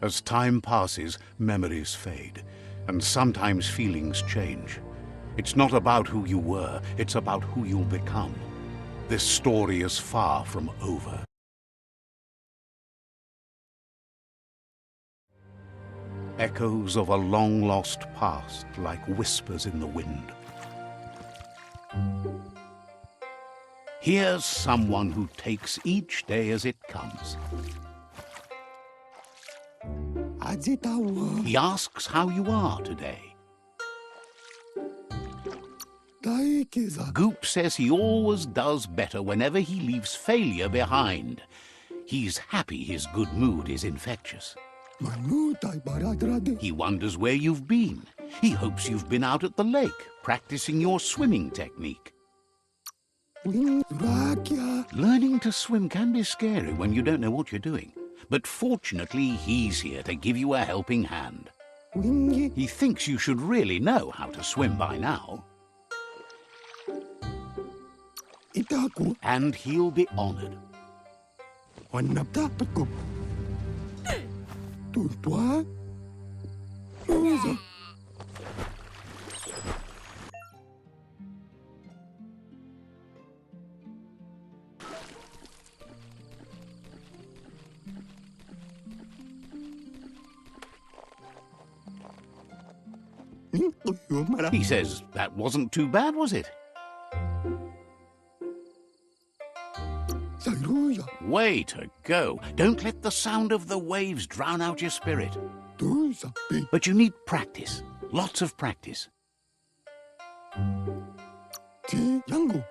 As time passes, memories fade, and sometimes feelings change. It's not about who you were, it's about who you'll become. This story is far from over. Echoes of a long-lost past, like whispers in the wind. Here's someone who takes each day as it comes. He asks how you are today. Goop says he always does better whenever he leaves failure behind. He's happy his good mood is infectious. He wonders where you've been. He hopes you've been out at the lake, practicing your swimming technique. Learning to swim can be scary when you don't know what you're doing. But fortunately, he's here to give you a helping hand. He thinks you should really know how to swim by now. And he'll be honored. He says, that wasn't too bad, was it? Way to go. Don't let the sound of the waves drown out your spirit. But you need practice. Lots of practice.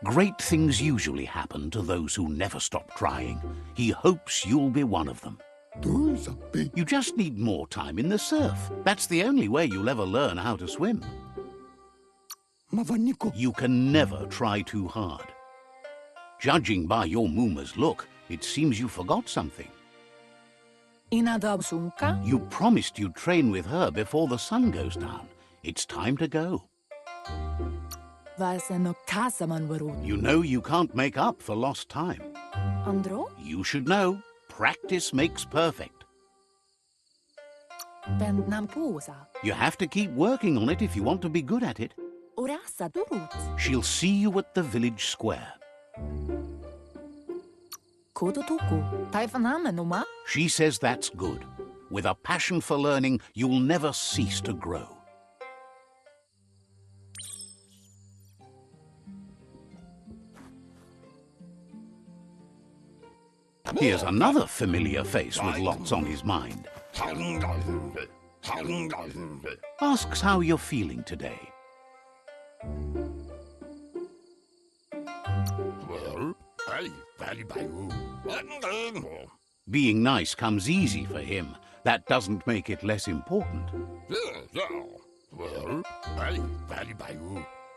Great things usually happen to those who never stop trying. He hopes you'll be one of them. You just need more time in the surf. That's the only way you'll ever learn how to swim. You can never try too hard. Judging by your Muma's look, it seems you forgot something. You promised you'd train with her before the sun goes down. It's time to go. You know you can't make up for lost time. You should know. Practice makes perfect. You have to keep working on it if you want to be good at it. She'll see you at the village square. She says that's good. With a passion for learning, you'll never cease to grow. Here's another familiar face with lots on his mind. Asks how you're feeling today. Being nice comes easy for him. That doesn't make it less important.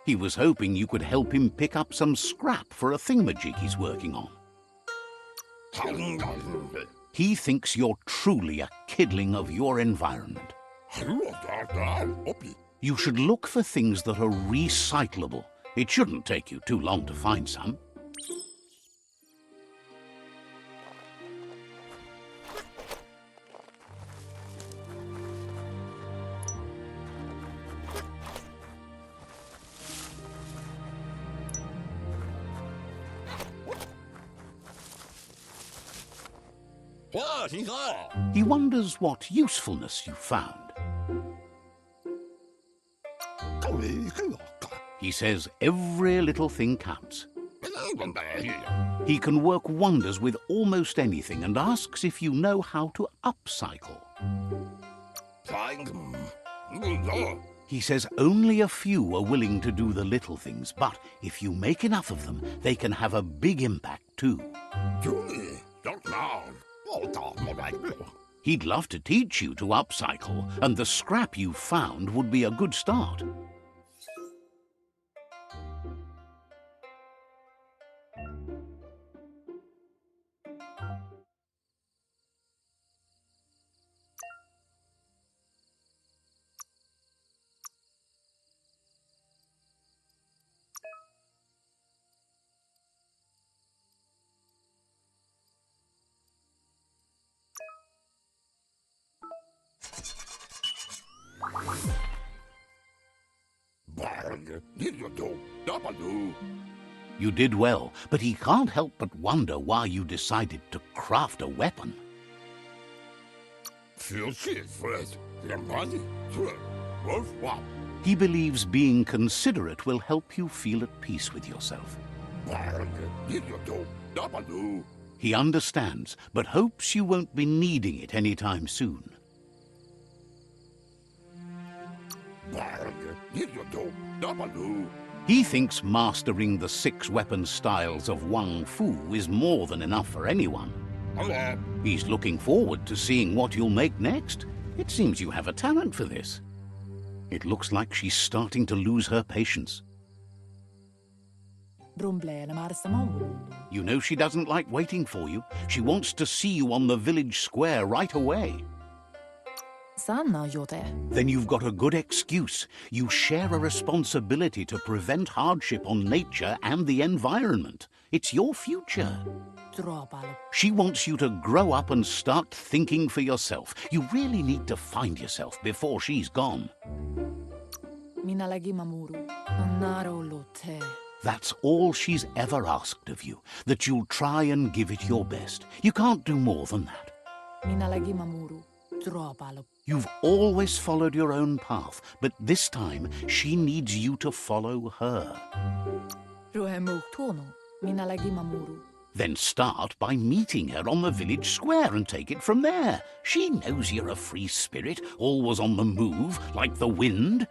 He was hoping you could help him pick up some scrap for a thingamajig he's working on. He thinks you're truly a kidling of your environment. You should look for things that are recyclable. It shouldn't take you too long to find some. He wonders what usefulness you found. He says every little thing counts. He can work wonders with almost anything and asks if you know how to upcycle. He says only a few are willing to do the little things, but if you make enough of them, they can have a big impact too. He'd love to teach you to upcycle, and the scrap you found would be a good start. You did well, but he can't help but wonder why you decided to craft a weapon. He believes being considerate will help you feel at peace with yourself. He understands, but hopes you won't be needing it anytime soon. He thinks mastering the 6 weapon styles of Wang Fu is more than enough for anyone. He's looking forward to seeing what you'll make next. It seems you have a talent for this. It looks like she's starting to lose her patience. You know she doesn't like waiting for you. She wants to see you on the village square right away. Then you've got a good excuse. You share a responsibility to prevent hardship on nature and the environment. It's your future. She wants you to grow up and start thinking for yourself. You really need to find yourself before she's gone. That's all she's ever asked of you, that you'll try and give it your best. You can't do more than that. You've always followed your own path, but this time she needs you to follow her. Then start by meeting her on the village square and take it from there. She knows you're a free spirit, always on the move, like the wind.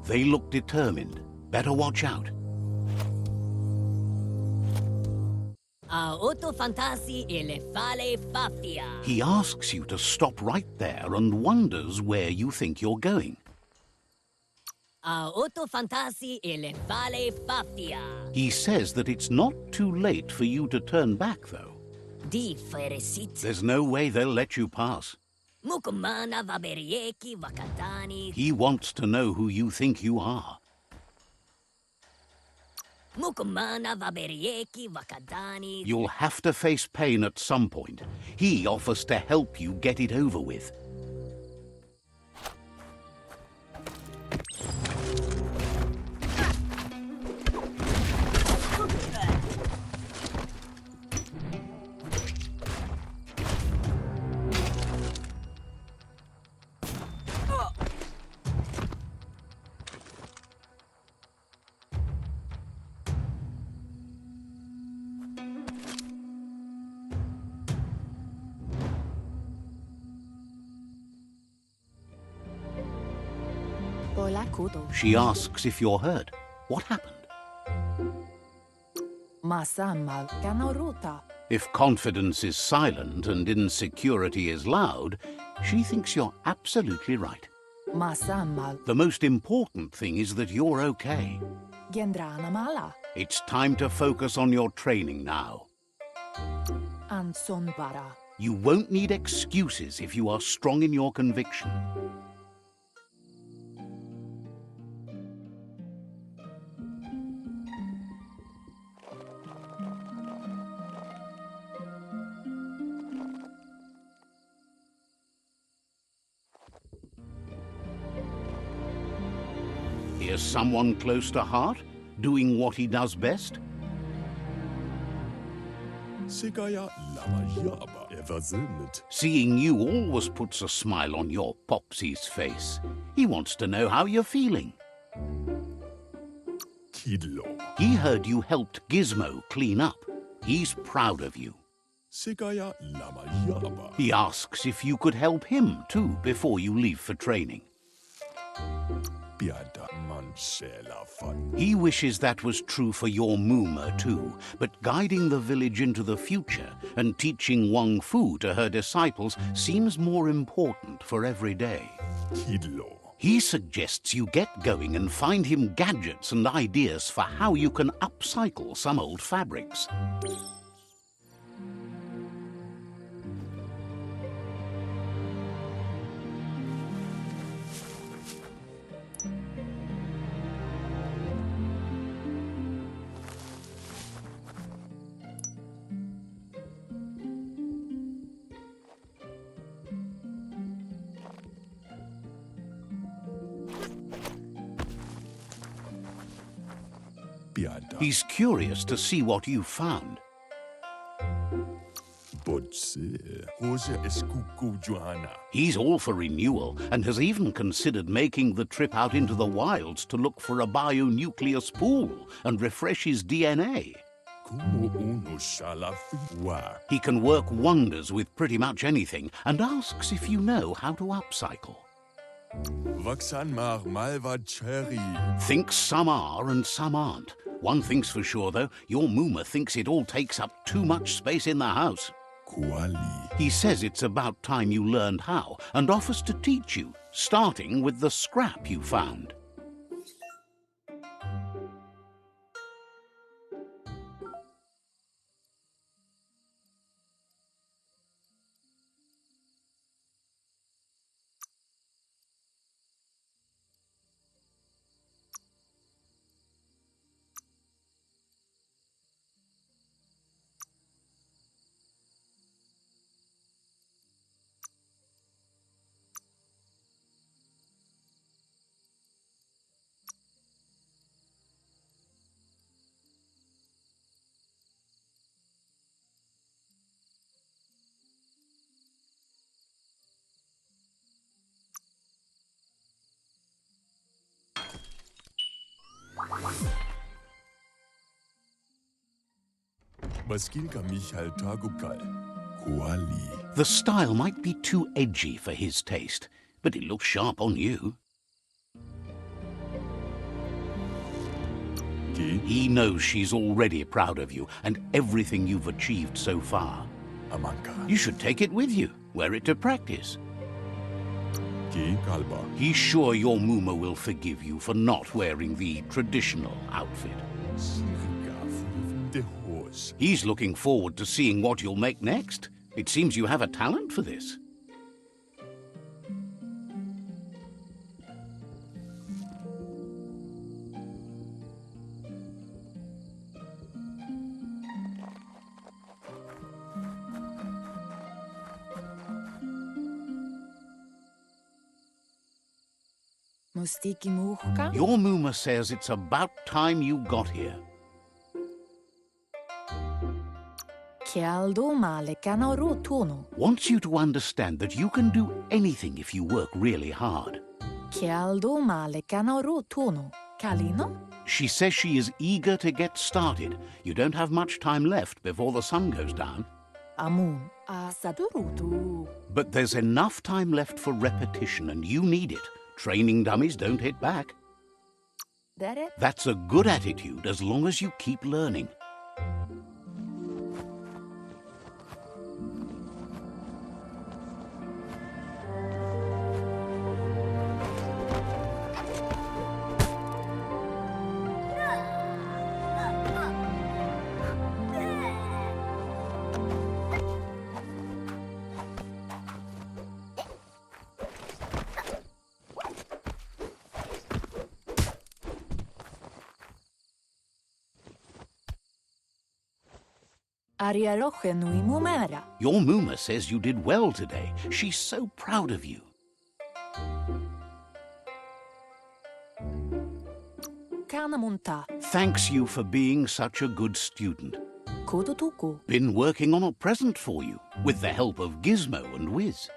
They look determined. Better watch out. He asks you to stop right there and wonders where you think you're going. He says that it's not too late for you to turn back, though. There's no way they'll let you pass. He wants to know who you think you are. You'll have to face pain at some point. He offers to help you get it over with. She asks if you're hurt. What happened? If confidence is silent and insecurity is loud, she thinks you're absolutely right. The most important thing is that you're okay. It's time to focus on your training now. You won't need excuses if you are strong in your conviction. Here's someone close to heart, doing what he does best. Seeing you always puts a smile on your Popsy's face. He wants to know how you're feeling. He heard you helped Gizmo clean up. He's proud of you. He asks if you could help him too before you leave for training. He wishes that was true for your Mooma too, but guiding the village into the future and teaching Wang Fu to her disciples seems more important for every day. He suggests you get going and find him gadgets and ideas for how you can upcycle some old fabrics. He's curious to see what you've found. He's all for renewal and has even considered making the trip out into the wilds to look for a bionucleus pool and refresh his DNA. He can work wonders with pretty much anything and asks if you know how to upcycle. Thinks some are and some aren't. One thing's for sure, though, your Mooma thinks it all takes up too much space in the house. He says it's about time you learned how and offers to teach you, starting with the scrap you found. The style might be too edgy for his taste, but it looks sharp on you. He knows she's already proud of you and everything you've achieved so far. You should take it with you, wear it to practice. He's sure your Mooma will forgive you for not wearing the traditional outfit. He's looking forward to seeing what you'll make next. It seems you have a talent for this. Your Mooma says it's about time you got here. Wants you to understand that you can do anything if you work really hard. She says she is eager to get started. You don't have much time left before the sun goes down. But there's enough time left for repetition, and you need it. Training dummies don't hit back. That's a good attitude as long as you keep learning. Your Mooma says you did well today. She's so proud of you. Thanks you for being such a good student. Been working on a present for you, with the help of Gizmo and Wiz.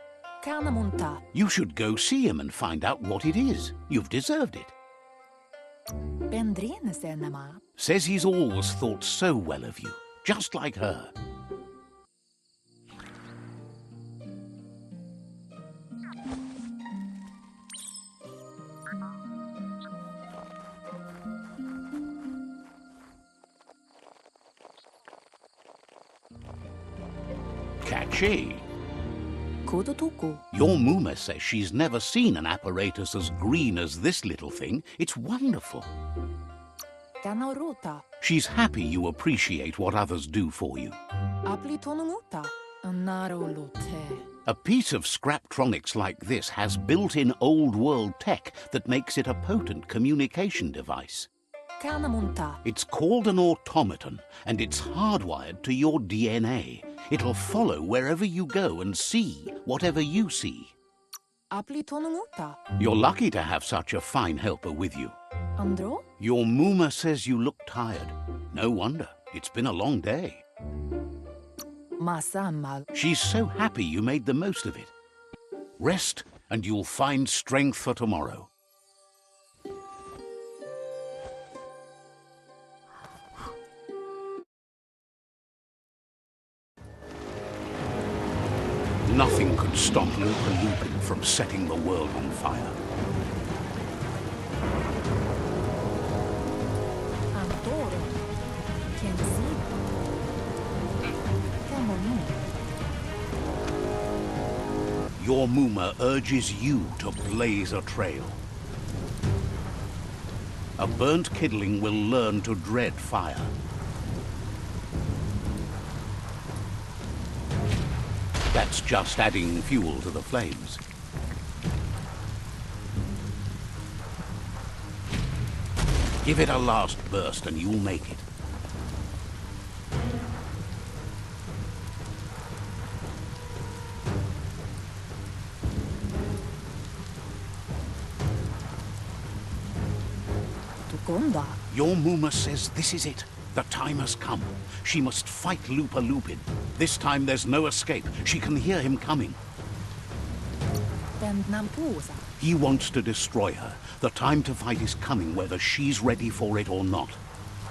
You should go see him and find out what it is. You've deserved it. Says he's always thought so well of you. Just like her. Catchy. Your Mooma says she's never seen an apparatus as green as this little thing. It's wonderful. She's happy you appreciate what others do for you. A piece of Scraptronics like this has built-in old-world tech that makes it a potent communication device. It's called an automaton, and it's hardwired to your DNA. It'll follow wherever you go and see whatever you see. You're lucky to have such a fine helper with you. Andro? Your Muma says you look tired. No wonder. It's been a long day. Masammal. She's so happy you made the most of it. Rest, and you'll find strength for tomorrow. Nothing could stop Lupin from setting the world on fire. Antoro. Kensi. Kamonu. Your Muma urges you to blaze a trail. A burnt kidling will learn to dread fire. That's just adding fuel to the flames. Give it a last burst and you'll make it. Tukonda. Your Muma says this is it. The time has come. She must fight Lupin. This time there's no escape. She can hear him coming. Nampusa. He wants to destroy her. The time to fight is coming whether she's ready for it or not.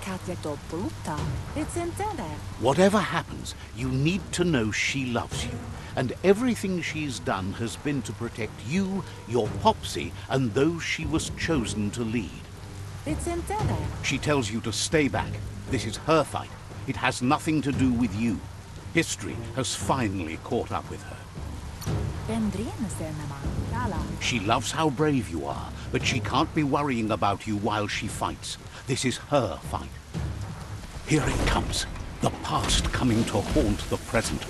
Katjeto Bruta. It's intended. Whatever happens, you need to know she loves you. And everything she's done has been to protect you, your Popsy, and those she was chosen to lead. It's intended. She tells you to stay back. This is her fight. It has nothing to do with you. History has finally caught up with her. She loves how brave you are, but she can't be worrying about you while she fights. This is her fight. Here it comes. The past coming to haunt the present.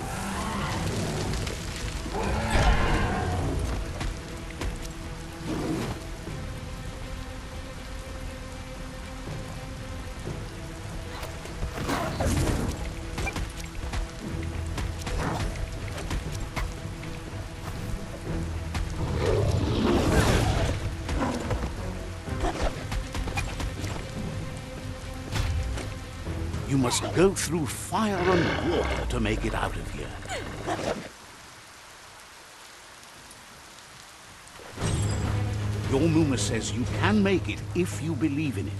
You must go through fire and water to make it out of here. Your Muma says you can make it if you believe in it.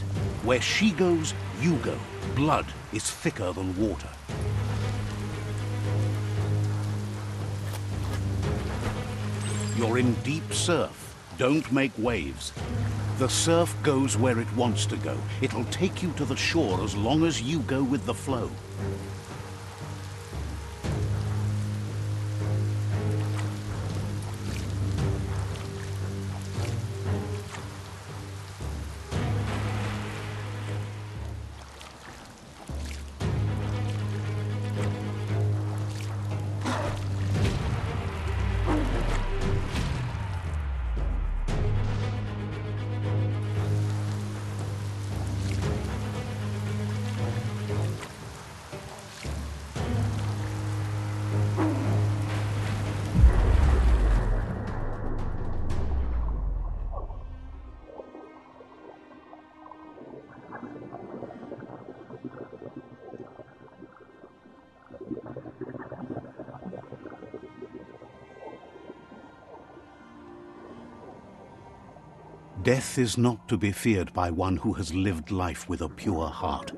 Where she goes, you go. Blood is thicker than water. You're in deep surf. Don't make waves. The surf goes where it wants to go. It'll take you to the shore as long as you go with the flow. Death is not to be feared by one who has lived life with a pure heart.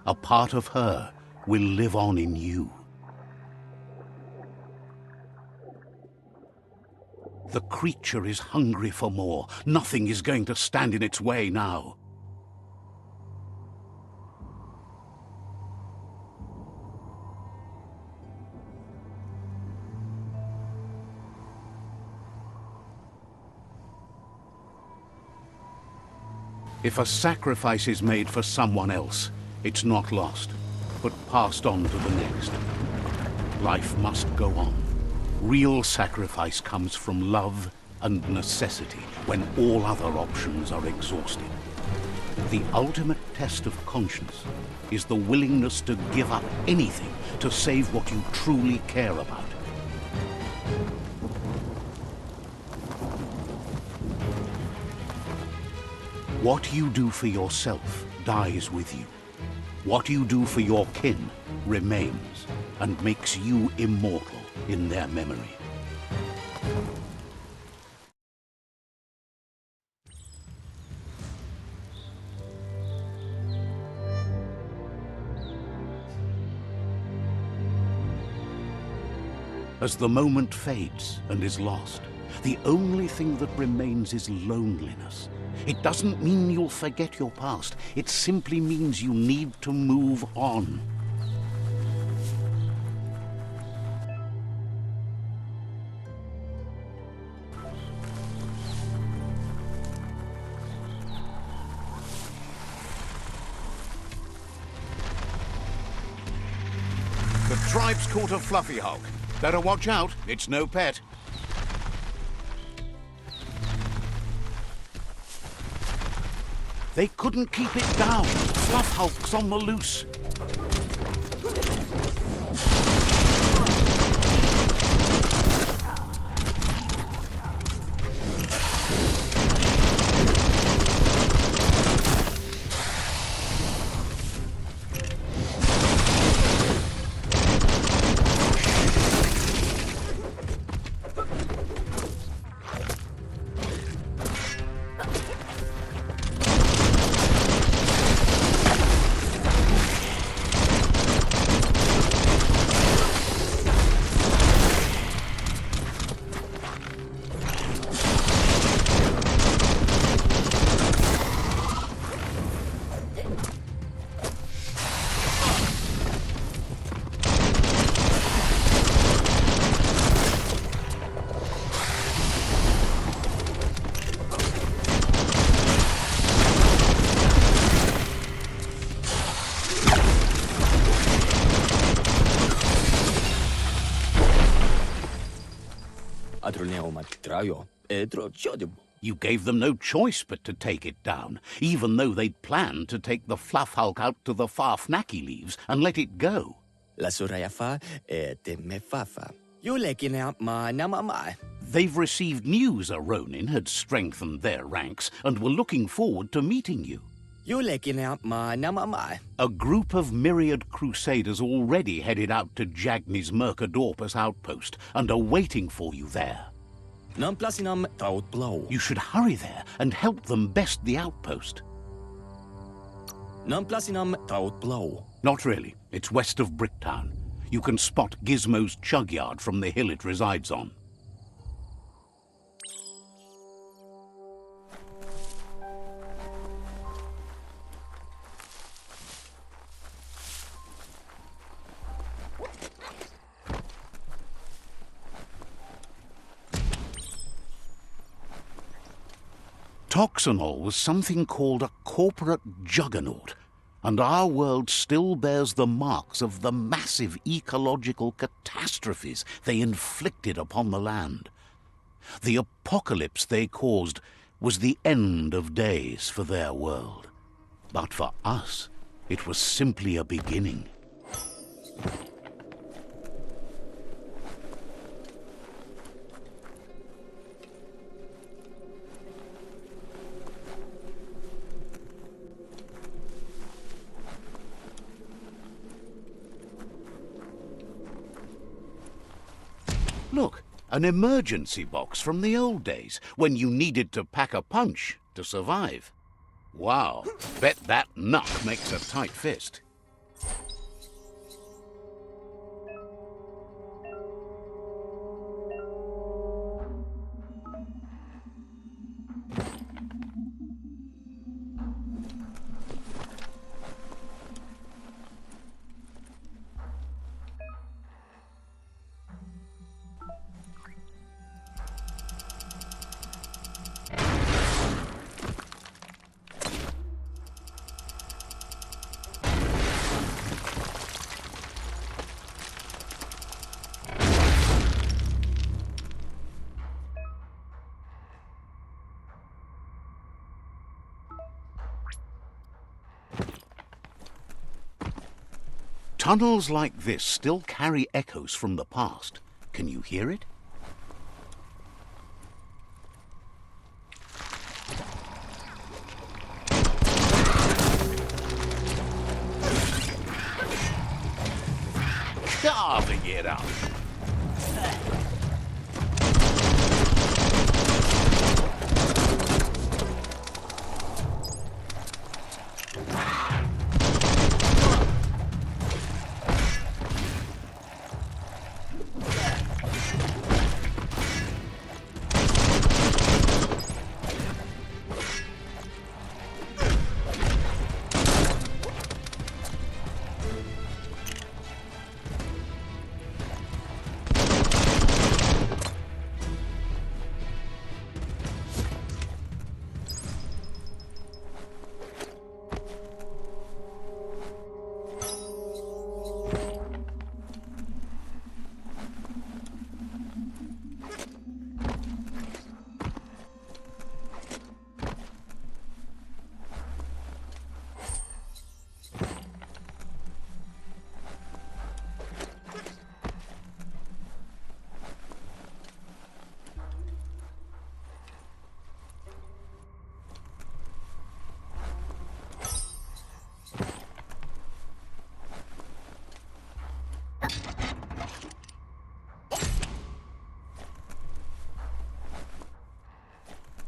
A part of her will live on in you. The creature is hungry for more. Nothing is going to stand in its way now. If a sacrifice is made for someone else, it's not lost, but passed on to the next. Life must go on. Real sacrifice comes from love and necessity when all other options are exhausted. The ultimate test of conscience is the willingness to give up anything to save what you truly care about. What you do for yourself dies with you. What you do for your kin remains and makes you immortal in their memory. As the moment fades and is lost, the only thing that remains is loneliness. It doesn't mean you'll forget your past. It simply means you need to move on. The tribe's caught a fluffy hulk. Better watch out, it's no pet. They couldn't keep it down. Fluff hulk's on the loose. You gave them no choice but to take it down, even though they'd planned to take the Fluff Hulk out to the Farfnaki leaves and let it go. They've received news a Ronin had strengthened their ranks and were looking forward to meeting you. A group of myriad crusaders already headed out to Jagni's Mercadorpus outpost and are waiting for you there. You should hurry there and help them best the outpost. Not really. It's west of Bricktown. You can spot Gizmo's chug yard from the hill it resides on. Toxanol was something called a corporate juggernaut, and our world still bears the marks of the massive ecological catastrophes they inflicted upon the land. The apocalypse they caused was the end of days for their world. But for us, it was simply a beginning. Look, an emergency box from the old days, when you needed to pack a punch to survive. Wow, bet that nut makes a tight fist. Tunnels like this still carry echoes from the past. Can you hear it? it up.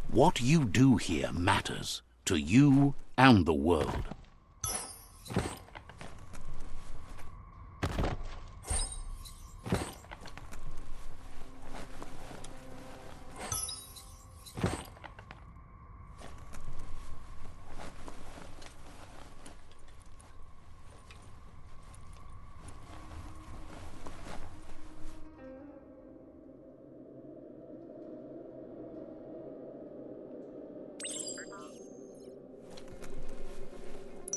What you do here matters to you and the world.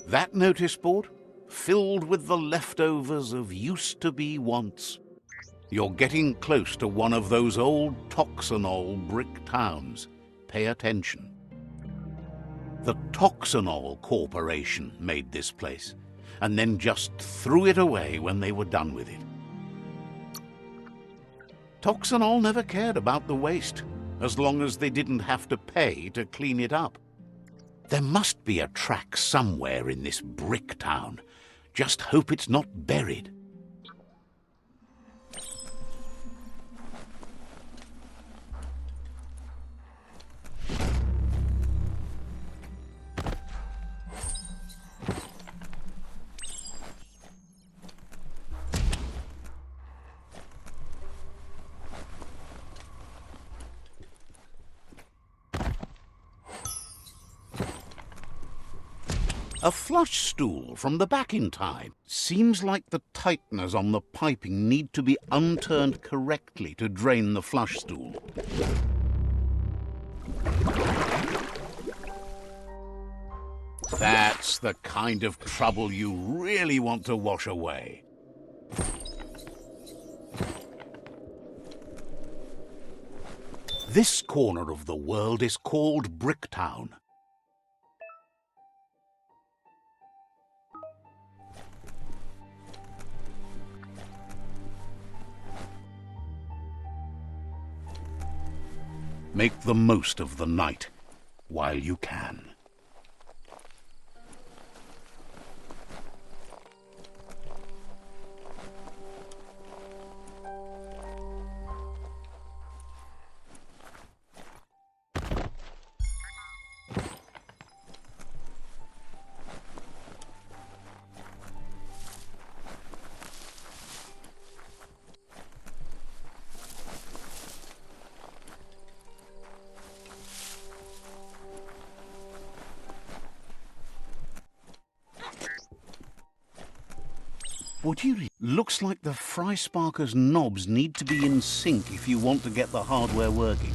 That notice board, filled with the leftovers of used-to-be wants. You're getting close to one of those old Toxanol brick towns. Pay attention. The Toxanol Corporation made this place, and then just threw it away when they were done with it. Toxanol never cared about the waste, as long as they didn't have to pay to clean it up. There must be a track somewhere in this brick town. Just hope it's not buried. A flush stool from the back in time. Seems like the tighteners on the piping need to be unturned correctly to drain the flush stool. That's the kind of trouble you really want to wash away. This corner of the world is called Bricktown. Make the most of the night while you can. Would you? Looks like the Fry Sparker's knobs need to be in sync if you want to get the hardware working.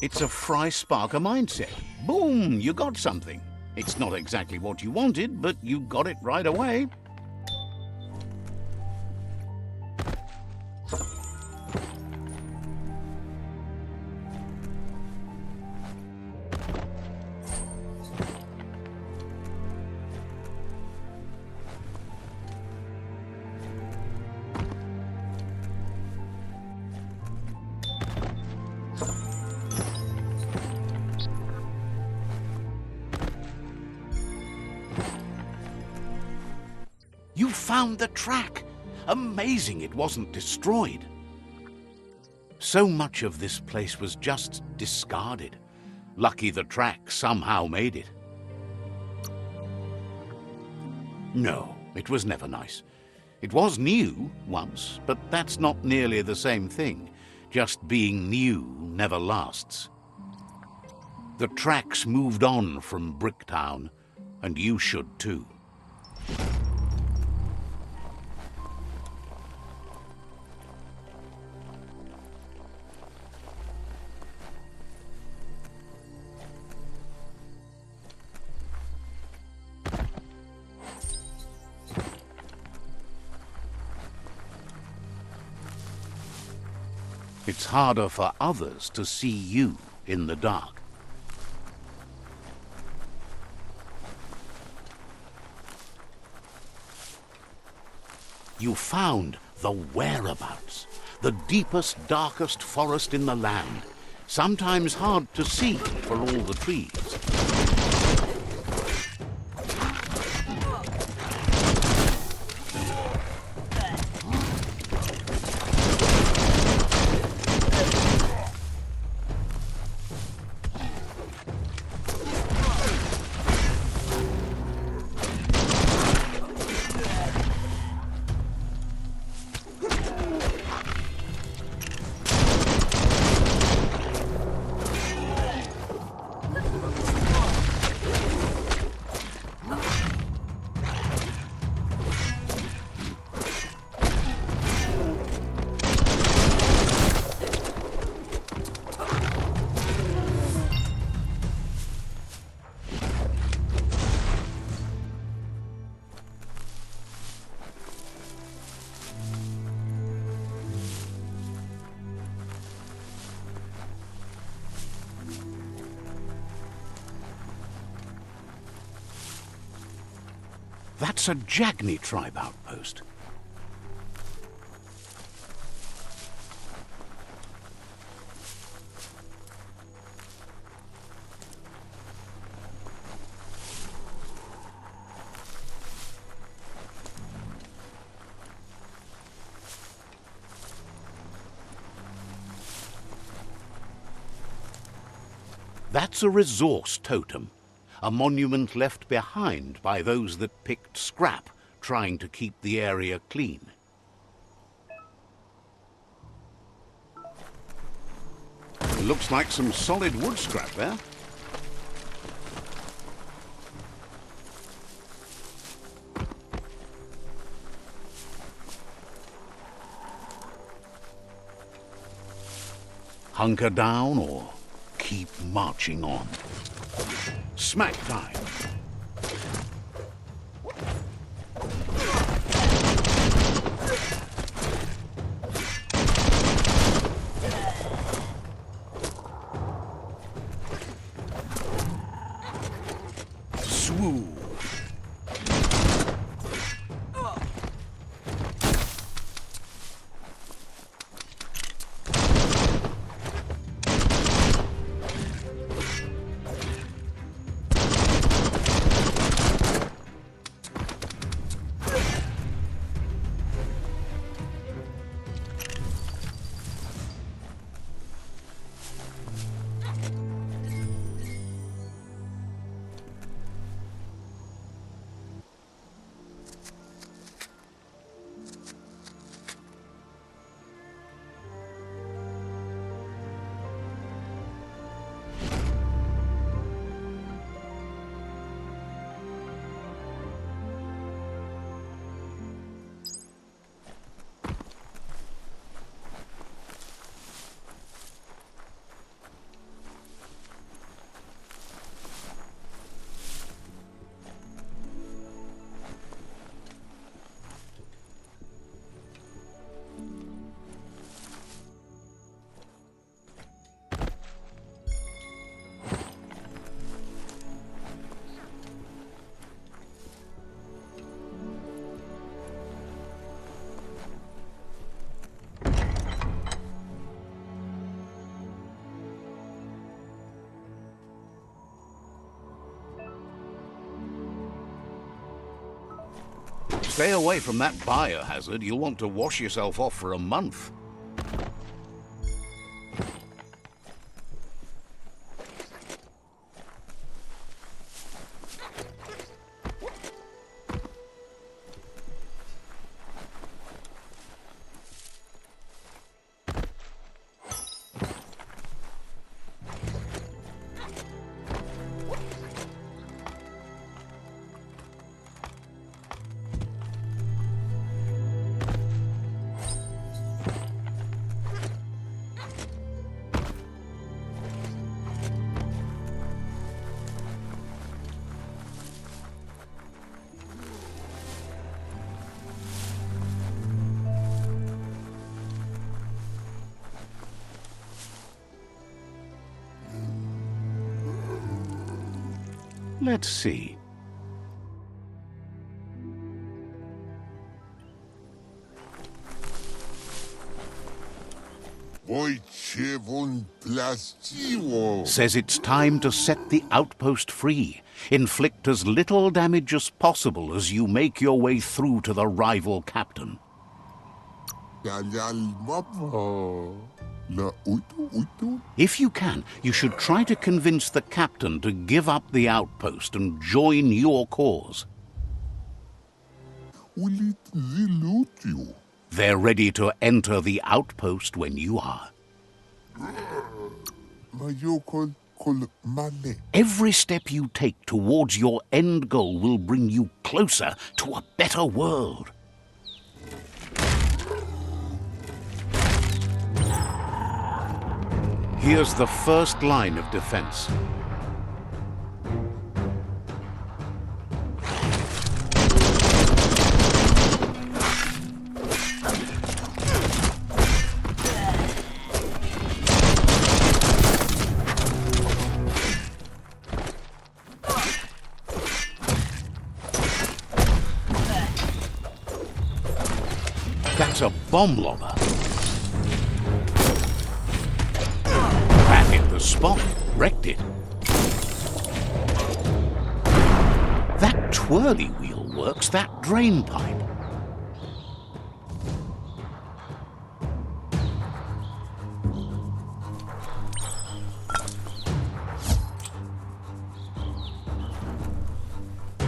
It's a Fry Sparker mindset. Boom! You got something. It's not exactly what you wanted, but you got it right away. found the track! Amazing it wasn't destroyed. So much of this place was just discarded. Lucky the track somehow made it. No, it was never nice. It was new once, but that's not nearly the same thing. Just being new never lasts. The tracks moved on from Bricktown, and you should too. It's harder for others to see you in the dark. You found the whereabouts, the deepest, darkest forest in the land, sometimes hard to see for all the trees. That's a Jagni tribe outpost. That's a resource totem. A monument left behind by those that picked scrap, trying to keep the area clean. Looks like some solid wood scrap there. Hunker down or keep marching on. Smack time. Swoo. Stay away from that biohazard. You'll want to wash yourself off for a month. Let's see. Says it's time to set the outpost free. Inflict as little damage as possible as you make your way through to the rival captain. If you can, you should try to convince the captain to give up the outpost and join your cause. They're ready to enter the outpost when you are. Every step you take towards your end goal will bring you closer to a better world. Here's the first line of defense. That's a bomb lobber. That hit the spot, wrecked it. That twirly wheel works that drain pipe.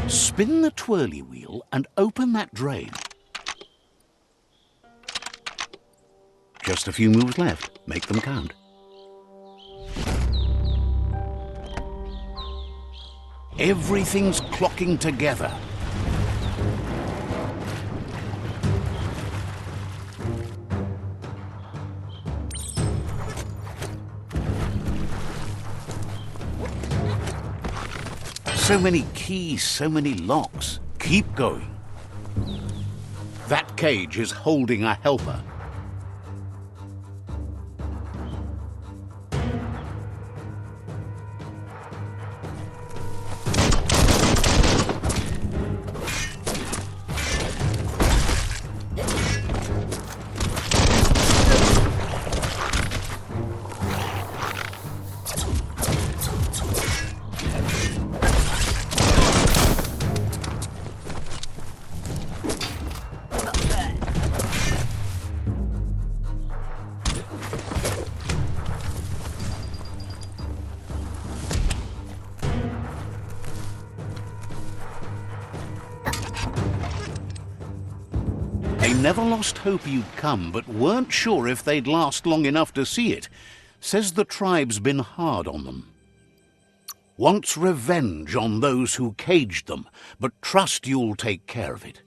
Spin the twirly wheel and open that drain. Just a few moves left. Make them count. Everything's clocking together. So many keys, so many locks. Keep going. That cage is holding a helper. They never lost hope you'd come, but weren't sure if they'd last long enough to see it. Says the tribe's been hard on them. Wants revenge on those who caged them, but trust you'll take care of it.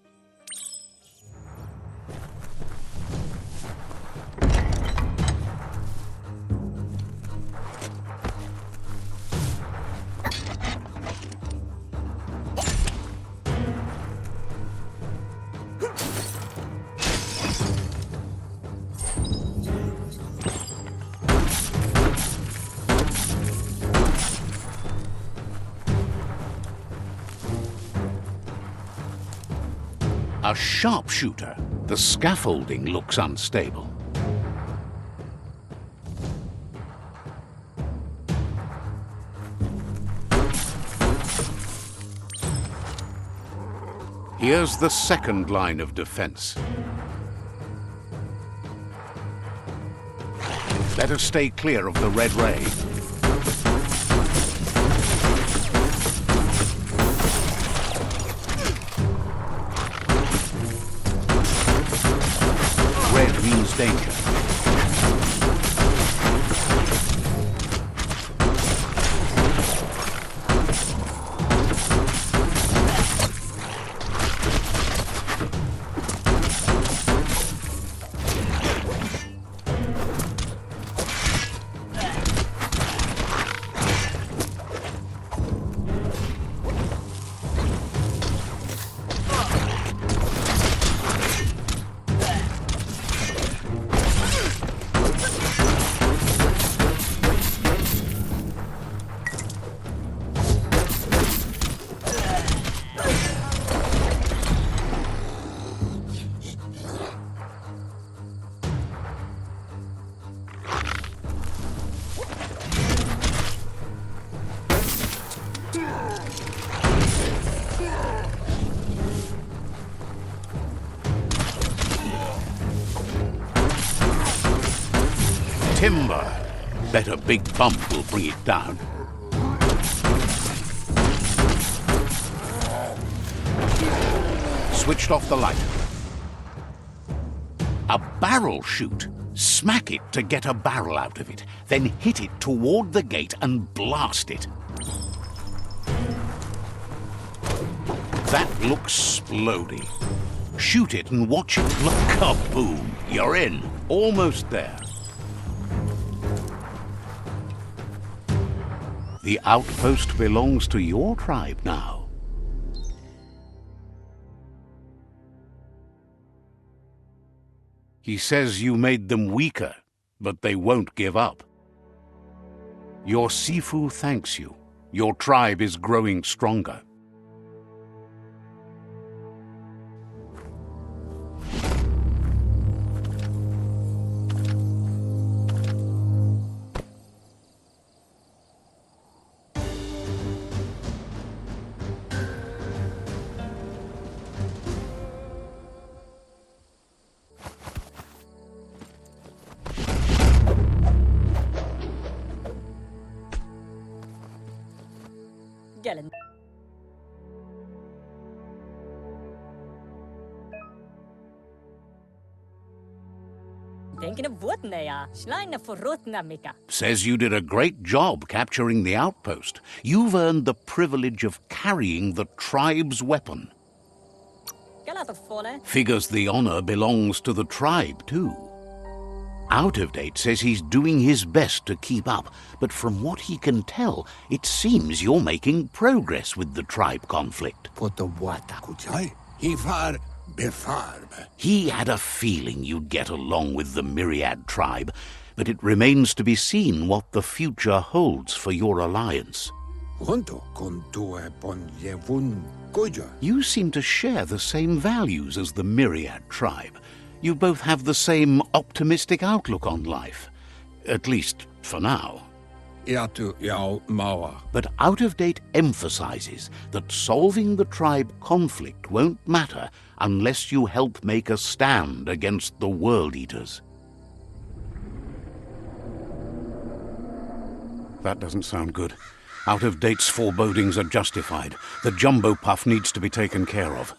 A sharpshooter. The scaffolding looks unstable. Here's the second line of defense. Better stay clear of the red ray. Red means danger. Timber. Bet a big bump will bring it down. Switched off the light. A barrel shoot. Smack it to get a barrel out of it. Then hit it toward the gate and blast it. That looks splody. Shoot it and watch it look. Kaboom! You're in. Almost there. The outpost belongs to your tribe now. He says you made them weaker, but they won't give up. Your Sifu thanks you. Your tribe is growing stronger. Gelen. Says you did a great job capturing the outpost. You've earned the privilege of carrying the tribe's weapon. Figures the honor belongs to the tribe, too. Out of Date says he's doing his best to keep up, but from what he can tell, it seems you're making progress with the tribe conflict. He had a feeling you'd get along with the Myriad tribe, but it remains to be seen what the future holds for your alliance. You seem to share the same values as the Myriad tribe. You both have the same optimistic outlook on life. At least, for now. But Out of Date emphasizes that solving the tribe conflict won't matter unless you help make a stand against the World Eaters. That doesn't sound good. Out of Date's forebodings are justified. The jumbo puff needs to be taken care of.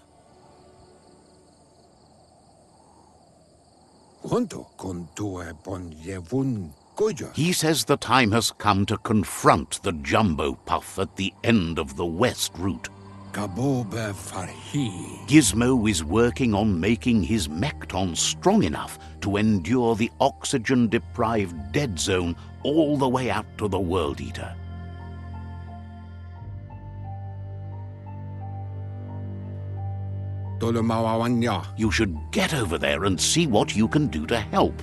He says the time has come to confront the jumbo puff at the end of the west route. Gizmo is working on making his mekton strong enough to endure the oxygen-deprived dead zone all the way out to the World Eater. You should get over there and see what you can do to help.